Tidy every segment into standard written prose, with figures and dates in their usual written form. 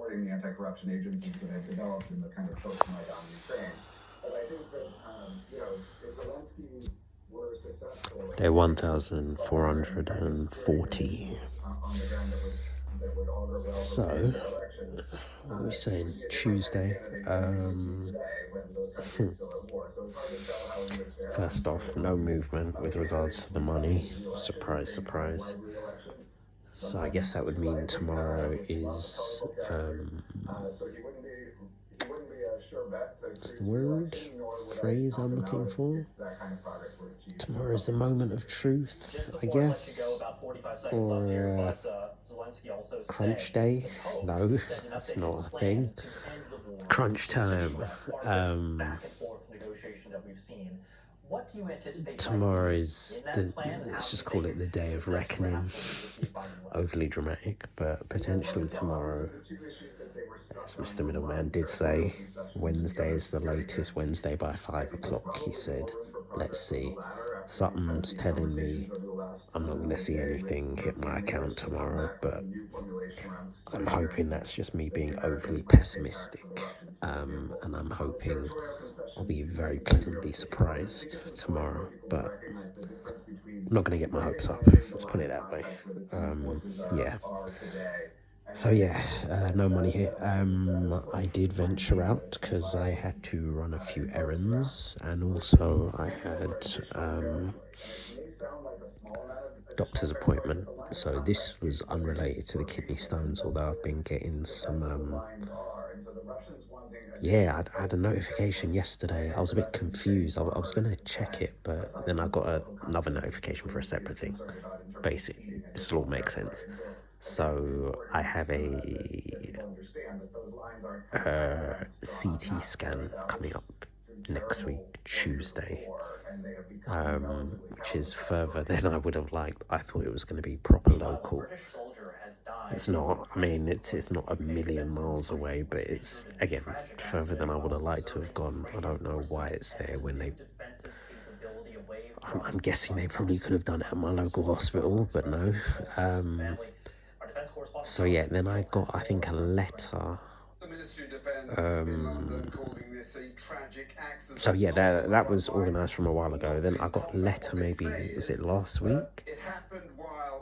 supporting the anti-corruption agencies that had developed in the kind of post-Maidan Ukraine. But I think that if Zelensky were successful Day in getting a ceasefire and kind of squaring the 1040. issues on the ground that would augur well for the So, May election, what are we he saying? would be a different kind of Tuesday. candidate than he would be today when the country is still at war. So it's hard to tell how he would fare. I'm First sure off, there would no be movement with regards candidates to the who thought money. he'd be reelected Surprise, who think he might surprise. win re-election. So I Sometimes guess it's that would too mean likely to happen tomorrow with lots of is, colorful characters. So he wouldn't be a sure bet to what's increase the his word, re-election, nor would I phrase count I'm him out looking for? if that kind of progress were achieved. Tomorrow is the moment of truth, I guess. Or crunch day? No, that's not a thing. Crunch time. Tomorrow is the, let's just call it the day of reckoning. Overly dramatic, but potentially tomorrow, as Mr. Middleman did say, Wednesday is the latest, Wednesday by 5 o'clock, he said. Let's see. Something's telling me I'm not going to see anything hit my account tomorrow, but I'm hoping that's just me being overly pessimistic. And I'm hoping I'll be very pleasantly surprised tomorrow, but I'm not going to get my hopes up. Let's put it that way. Yeah. So yeah, no money here. I did venture out because I had to run a few errands, and also I had doctor's appointment. So this was unrelated to the kidney stones, although I've been getting some yeah, I had a notification yesterday. I was a bit confused. I was going to check it, but then I got another notification for a separate thing. Basically, this will all make sense. So I have a CT scan coming up next week, Tuesday, which is further than I would have liked. I thought it was going to be proper local. It's not. I mean, it's not a million miles away, but it's, again, further than I would have liked to have gone. I don't know why it's there when they... I'm guessing they probably could have done it at my local hospital, but no. So yeah, then I got, I think, a letter. So yeah, that was organised from a while ago. Then I got a letter, maybe, was it last week?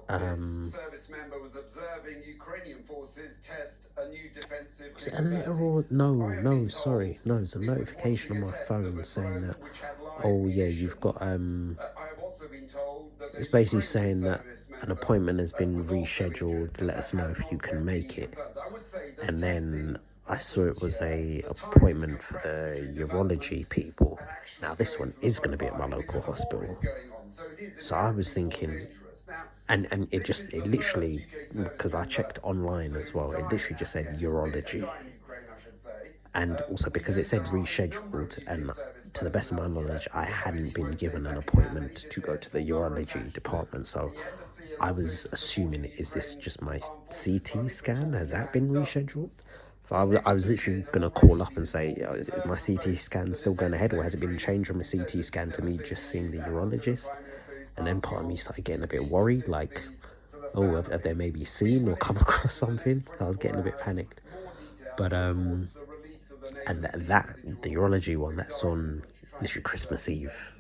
Service member was observing Ukrainian forces test a new defensive. Was it a letter or no? Sorry, no. It's a notification on my phone saying that, oh yeah, you've got it's basically saying that an appointment has been rescheduled. Let us know if you can make it. And then I saw it was a appointment for the urology people. Now this one is going to be at my local hospital. So I was thinking, and it literally, because I checked online as well, it literally just said urology. And also because it said rescheduled, and to the best of my knowledge, I hadn't been given an appointment to go to the urology department. So I was assuming, is this just my CT scan? Has that been rescheduled? So I was literally going to call up and say, is my CT scan still going ahead, or has it been changed from a CT scan to me just seeing the urologist? And then part of me started getting a bit worried, like, oh, have they maybe seen or come across something? I was getting a bit panicked. But, and the urology one, that's on literally Christmas Eve.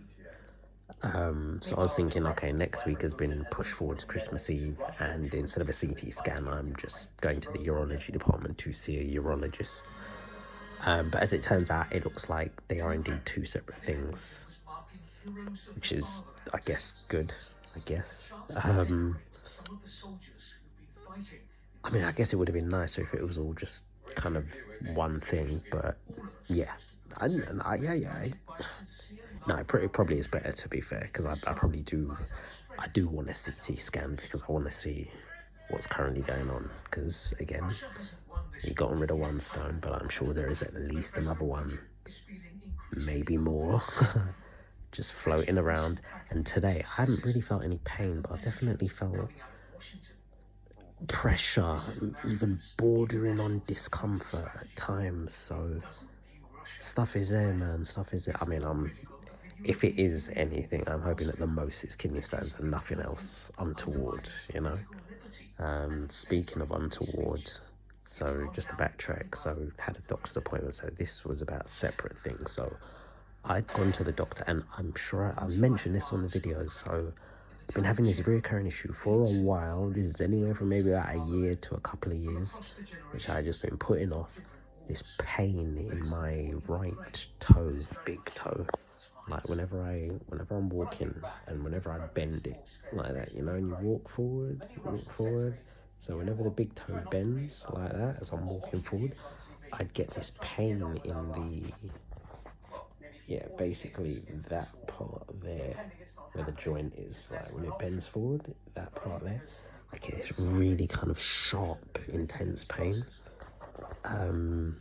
So I was thinking, okay, next week has been pushed forward to Christmas Eve, and instead of a CT scan, I'm just going to the urology department to see a urologist. But as it turns out, it looks like they are indeed two separate things, which is, I guess, good, I guess. I mean, I guess it would have been nicer if it was all just kind of one thing, but yeah. No, it probably is better, to be fair, because I probably do want a CT scan, because I want to see what's currently going on, because, again, you've gotten rid of one stone, but I'm sure there is at least another one, maybe more, just floating around. And today, I haven't really felt any pain, but I've definitely felt pressure, even bordering on discomfort at times. So stuff is there, man. Stuff is there. I mean, if it is anything, I'm hoping at the most it's kidney stones and nothing else untoward, you know. Speaking of untoward, So just to backtrack, so had a doctor's appointment, so this was about separate things. So I'd gone to the doctor, and I'm sure I mentioned this on the videos, so I've been having this recurring issue for a while. This is anywhere from maybe about a year to a couple of years, which I just been putting off. This pain in my right toe, big toe, like whenever I'm walking and whenever I bend it like that, you know, and you walk forward. So whenever the big toe bends like that as I'm walking forward, I'd get this pain in the, yeah, basically that part there where the joint is, like when it bends forward, that part there, I get this really kind of sharp, intense pain. And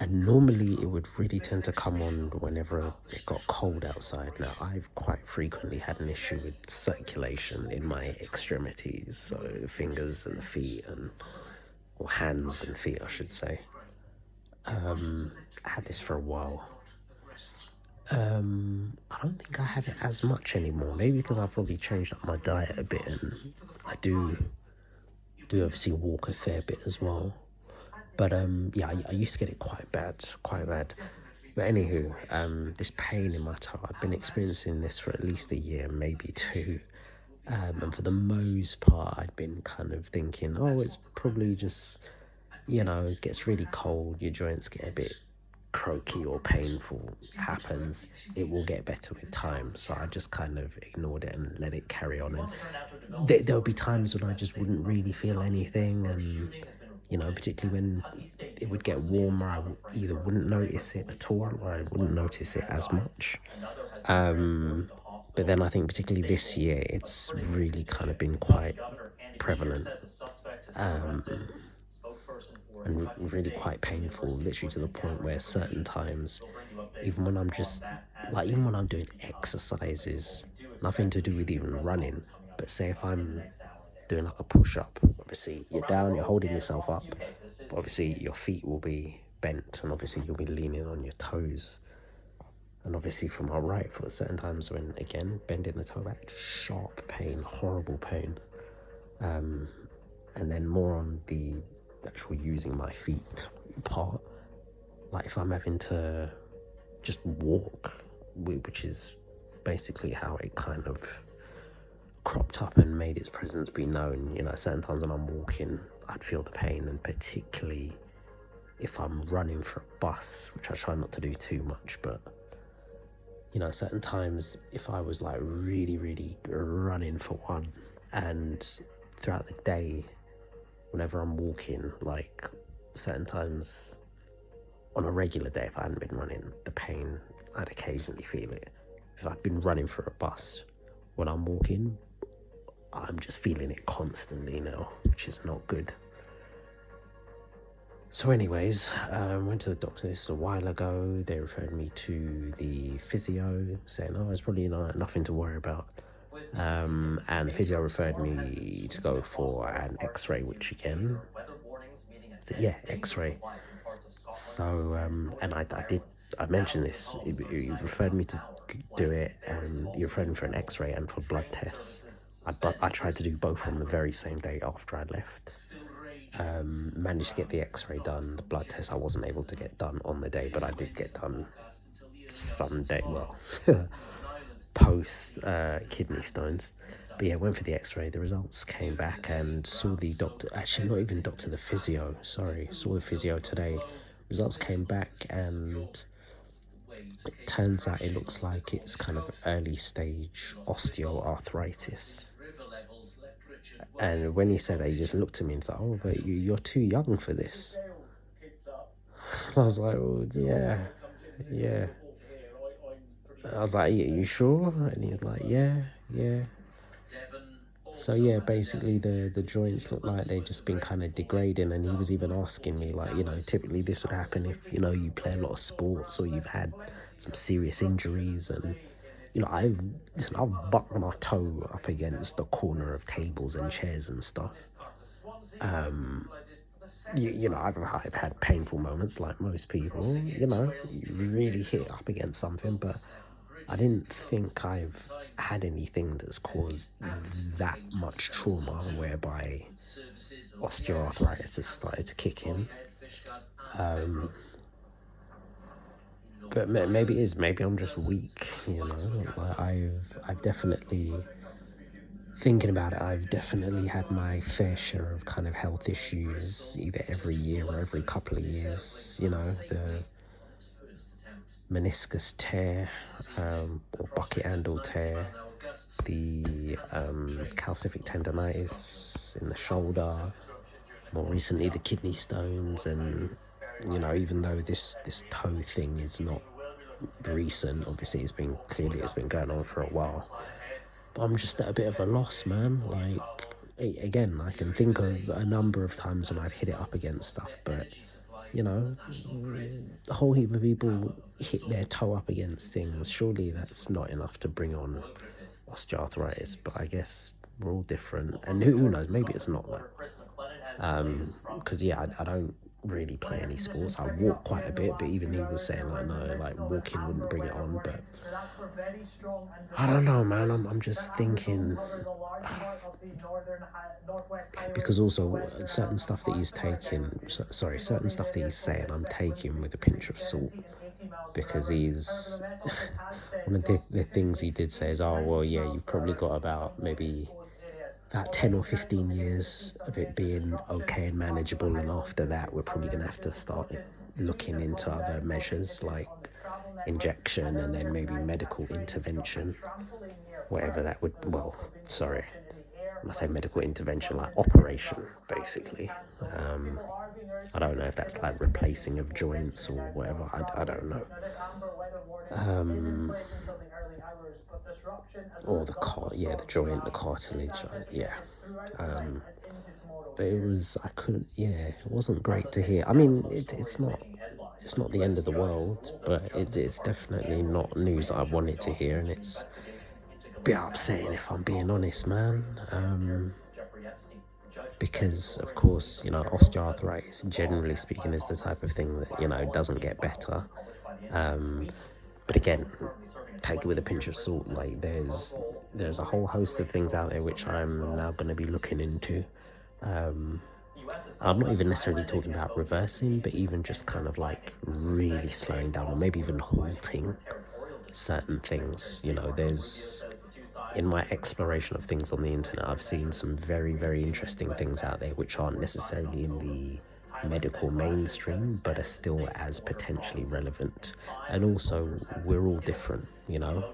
normally it would really tend to come on whenever it got cold outside. Now, I've quite frequently had an issue with circulation in my extremities, so the fingers and the feet, or hands and feet, I should say. I had this for a while. I don't think I have it as much anymore, maybe because I've probably changed up my diet a bit, and I do obviously walk a fair bit as well. But yeah, I used to get it quite bad. But anywho, this pain in my toe, I've been experiencing this for at least a year, maybe two. And for the most part, I'd been kind of thinking, oh, it's probably just, you know, it gets really cold, your joints get a bit croaky or painful, happens, it will get better with time. So I just kind of ignored it and let it carry on. And there would be times when I just wouldn't really feel anything, and you know, particularly when it would get warmer, I either wouldn't notice it at all or I wouldn't notice it as much. But then I think particularly this year, it's really kind of been quite prevalent, and really quite painful, literally to the point where certain times, even when I'm doing exercises, nothing to do with even running, but say if I'm doing like a push-up, obviously you're down, you're holding yourself up, but obviously your feet will be bent, and obviously you'll be leaning on your toes. And obviously from my right foot, certain times when, again, bending the toe back, sharp pain, horrible pain. And then more on the actual using my feet part, like if I'm having to just walk, which is basically how it kind of cropped up and made its presence be known. You know, certain times when I'm walking, I'd feel the pain, and particularly if I'm running for a bus, which I try not to do too much, but you know, certain times if I was like really, really running for one, and throughout the day, whenever I'm walking, like certain times on a regular day, if I hadn't been running, the pain, I'd occasionally feel it. If I'd been running for a bus, when I'm walking, I'm just feeling it constantly now, which is not good. So anyways, went to the doctor this a while ago. They referred me to the physio, saying, oh, it's probably nothing to worry about. And the physio referred me to go for an x-ray, which again, so yeah, x-ray. So, and I mentioned this, he referred me to do it, and he referred me for an x-ray and for blood tests. I tried to do both on the very same day after I left. Managed to get the x-ray done. The blood test I wasn't able to get done on the day, but I did get done Sunday, well, post kidney stones. But yeah, went for the x-ray, the results came back, and saw the doctor, actually not even doctor, the physio, sorry, saw the physio today. Results came back, and it turns out it looks like it's kind of early stage osteoarthritis. And when he said that, he just looked at me and said, oh, but you're too young for this. I was like, well, yeah. I was like, are you sure? And he was like, yeah. So yeah, basically the joints look like they've just been kind of degrading, and he was even asking me, like, you know, typically this would happen if, you know, you play a lot of sports or you've had some serious injuries. And you know, I've bucked my toe up against the corner of tables and chairs and stuff. You know, I've had painful moments like most people. You know, you really hit up against something, but I didn't think I've had anything that's caused that much trauma whereby osteoarthritis has started to kick in. But maybe it is. Maybe I'm just weak, you know. Like I've definitely, thinking about it, I've definitely had my fair share of kind of health issues, either every year or every couple of years. You know, the meniscus tear, or bucket handle tear, the calcific tendonitis in the shoulder, more recently the kidney stones, and you know, even though this toe thing is not recent, obviously it's been going on for a while, but I'm just at a bit of a loss, man. Like, again, I can think of a number of times when I've hit it up against stuff, but you know, a whole heap of people hit their toe up against things. Surely that's not enough to bring on osteoarthritis, but I guess we're all different, and who knows, maybe it's not that. Because yeah, I don't really play any sports. I walk quite a bit, but even he was saying like, no, like walking wouldn't bring it on. But I don't know, man. I'm just thinking, because also certain stuff that he's taking, certain stuff that he's saying, I'm taking with a pinch of salt, because he's one of the things he did say is, oh well, yeah, you've probably got about maybe about 10 or 15 years of it being okay and manageable, and after that we're probably going to have to start looking into other measures like injection and then maybe medical intervention, whatever that would, well, sorry, when I say medical intervention, like operation basically. I don't know if that's like replacing of joints or whatever, I don't know. Or the joint, the cartilage, yeah. But it was, it wasn't great to hear. I mean, it's not the end of the world, but it's definitely not news I wanted to hear, and it's a bit upsetting if I'm being honest, man. Because of course, you know, osteoarthritis, generally speaking, is the type of thing that, you know, doesn't get better. But again, take it with a pinch of salt. Like there's a whole host of things out there which I'm now going to be looking into. I'm not even necessarily talking about reversing, but even just kind of like really slowing down, or maybe even halting certain things. You know, in my exploration of things on the internet, I've seen some very, very interesting things out there which aren't necessarily in the medical mainstream, but are still as potentially relevant. And also, we're all different, you know.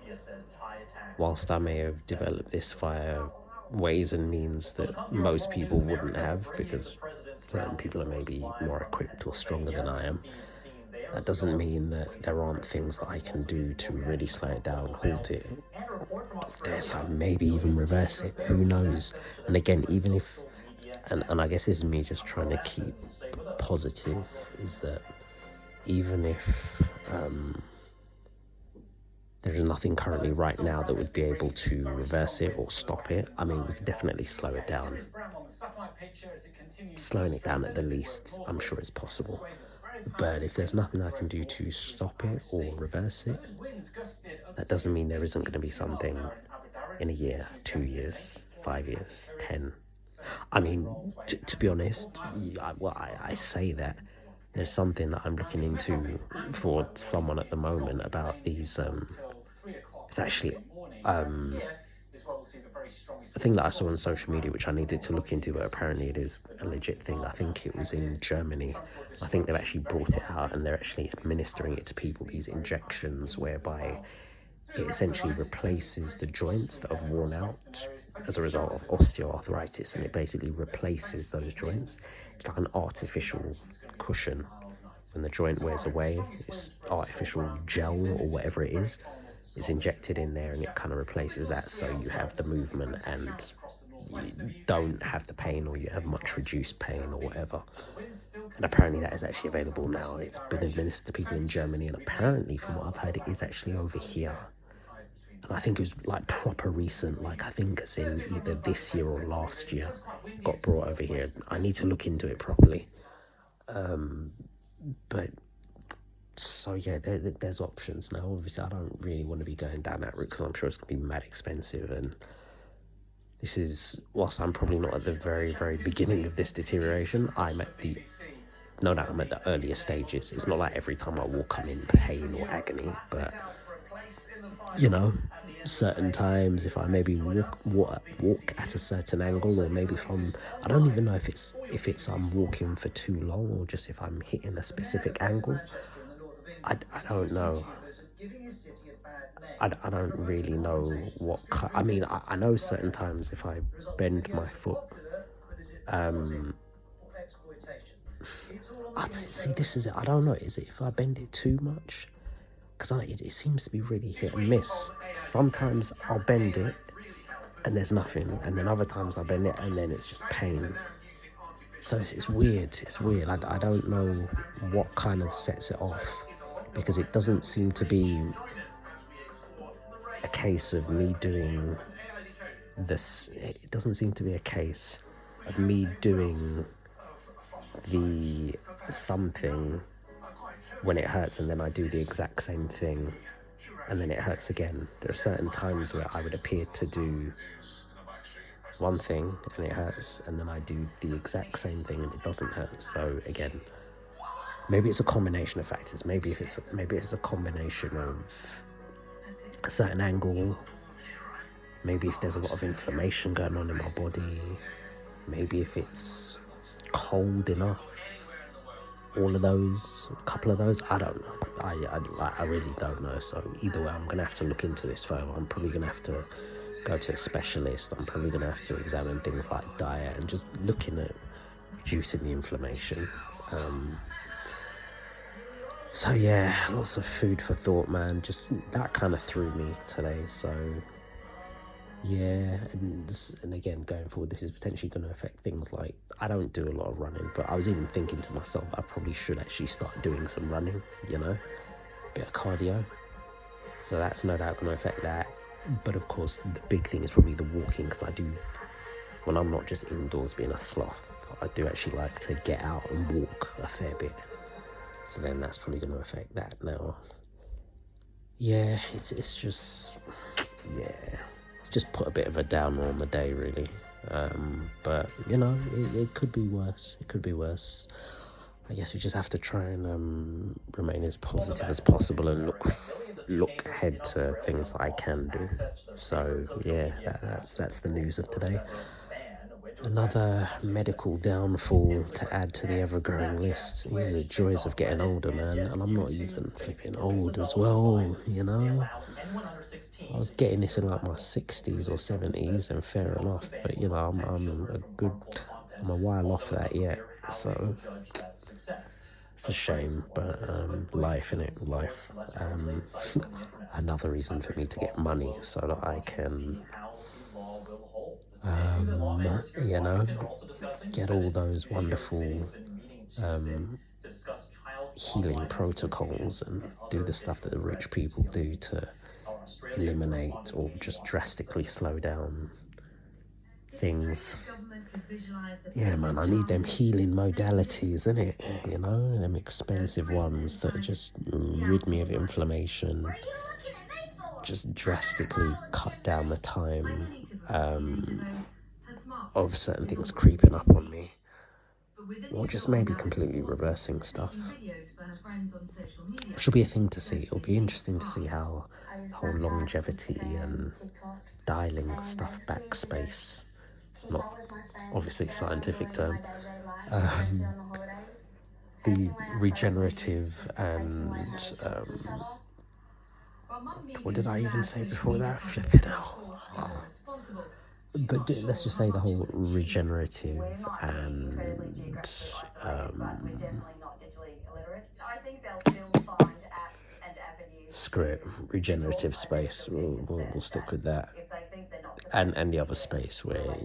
Whilst I may have developed this via ways and means that most people wouldn't have, because certain people are maybe more equipped or stronger than I am, that doesn't mean that there aren't things that I can do to really slow it down, halt it, dare say maybe even reverse it, who knows. And again, even if, and I guess this is me just trying to keep positive, is that even if there's nothing currently right now that would be able to reverse it or stop it, I mean, we could definitely slow it down. Slowing it down at the least, I'm sure it's possible. But if there's nothing I can do to stop it or reverse it, that doesn't mean there isn't going to be something in a year, 2 years, 5 years, 10. I mean, to be honest, I say that. There's something that I'm looking into for someone at the moment about these, it's actually a thing that I saw on social media which I needed to look into, but apparently it is a legit thing. I think it was in Germany. I think they've actually brought it out and they're actually administering it to people, these injections whereby it essentially replaces the joints that have worn out as a result of osteoarthritis, and it basically replaces those joints. It's like an artificial cushion. When the joint wears away, this artificial gel or whatever it is injected in there, and it kind of replaces that, so you have the movement and you don't have the pain, or you have much reduced pain or whatever. And apparently that is actually available now. It's been administered to people in Germany, and apparently from what I've heard, it is actually over here. And I think it was like proper recent, like I think it's in either this year or last year, got brought over here. I need to look into it properly. But so yeah, there's options now. Obviously I don't really want to be going down that route because I'm sure it's going to be mad expensive, and This is, whilst I'm probably not at the very, very beginning of this deterioration, I'm at the earliest stages. It's not like every time I walk I'm in pain or agony, but certain times if I maybe walk at a certain angle, or maybe if I don't even know if it's I'm walking for too long, or just if I'm hitting a specific angle. I don't know. I don't really know I mean, I know certain times if I bend my foot, see, this is it. I don't know. Is it if I bend it too much? Because it seems to be really hit and miss. Sometimes I'll bend it and there's nothing, and then other times I'll bend it and then it's just pain. So it's weird. It's weird. I don't know what kind of sets it off, because it doesn't seem to be a case of me doing this. It doesn't seem to be a case of me doing the something when it hurts and then I do the exact same thing and then it hurts again. There are certain times where I would appear to do one thing and it hurts, and then I do the exact same thing and it doesn't hurt. So again, maybe it's a combination of factors. Maybe it's a combination of a certain angle. Maybe if there's a lot of inflammation going on in my body. Maybe if it's cold enough. All of those, a couple of those, I don't know. I really don't know. So either way, I'm gonna have to look into this further. I'm probably gonna have to go to a specialist. I'm probably gonna have to examine things like diet and just looking at reducing the inflammation. So yeah, lots of food for thought, man. Just that kind of threw me today. So yeah, and again, going forward, this is potentially going to affect things like, I don't do a lot of running, but I was even thinking to myself, I probably should actually start doing some running, a bit of cardio. So that's no doubt going to affect that. But of course, the big thing is probably the walking, because when I'm not just indoors being a sloth, I do actually like to get out and walk a fair bit. So then that's probably going to affect that now. Yeah, it's just, yeah. Just put a bit of a downer on the day, really. But it could be worse. It could be worse. I guess we just have to try and remain as positive as possible and look ahead to things that I can do. So yeah, that's the news of today. Another medical downfall to add to the ever-growing list. These are the joys of getting older, man. And I'm not even flipping old as well, I was getting this in like my 60s or 70s, and fair enough. But I'm a while off that yet. So it's a shame, but life, innit? Life. Another reason for me to get money so that I can get all those wonderful healing protocols and do the stuff that the rich people do to eliminate or just drastically slow down things. Yeah, man, I need them healing modalities, innit? Them expensive ones that just rid me of inflammation, just drastically cut down the time of certain things creeping up on me, or just maybe completely reversing stuff. Which will be a thing to see. It'll be interesting to see how whole longevity and dialing stuff back space, it's not obviously a scientific term, the regenerative and what did I even say before that? Flip it out. But let's just say the whole regenerative and screw it, regenerative space. We'll stick with that, and the other space where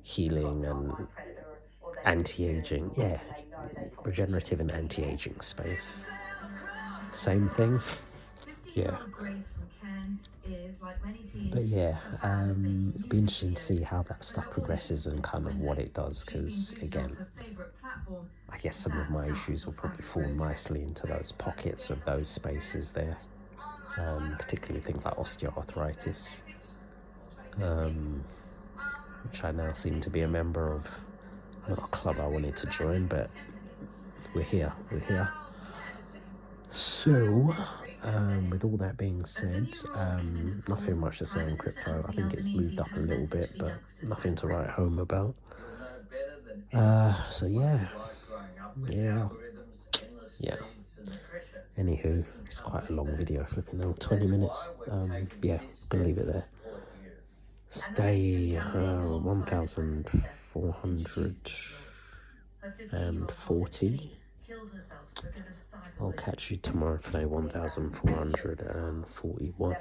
healing and anti-aging. Yeah, regenerative and anti-aging space. Same thing. Yeah. But yeah, it'll be interesting to see how that stuff progresses and kind of what it does, because again, I guess some of my issues will probably fall nicely into those pockets of those spaces there, particularly things like osteoarthritis. which I now seem to be a member of. Not a club I wanted to join, but we're here. So, with all that being said, nothing much to say on crypto. I think it's moved up a little bit, but nothing to write home about. So yeah. Anywho, it's quite a long video, flipping now, 20 minutes. Yeah, gonna leave it there. Stay 1,440. I'll catch you tomorrow for day 1,441.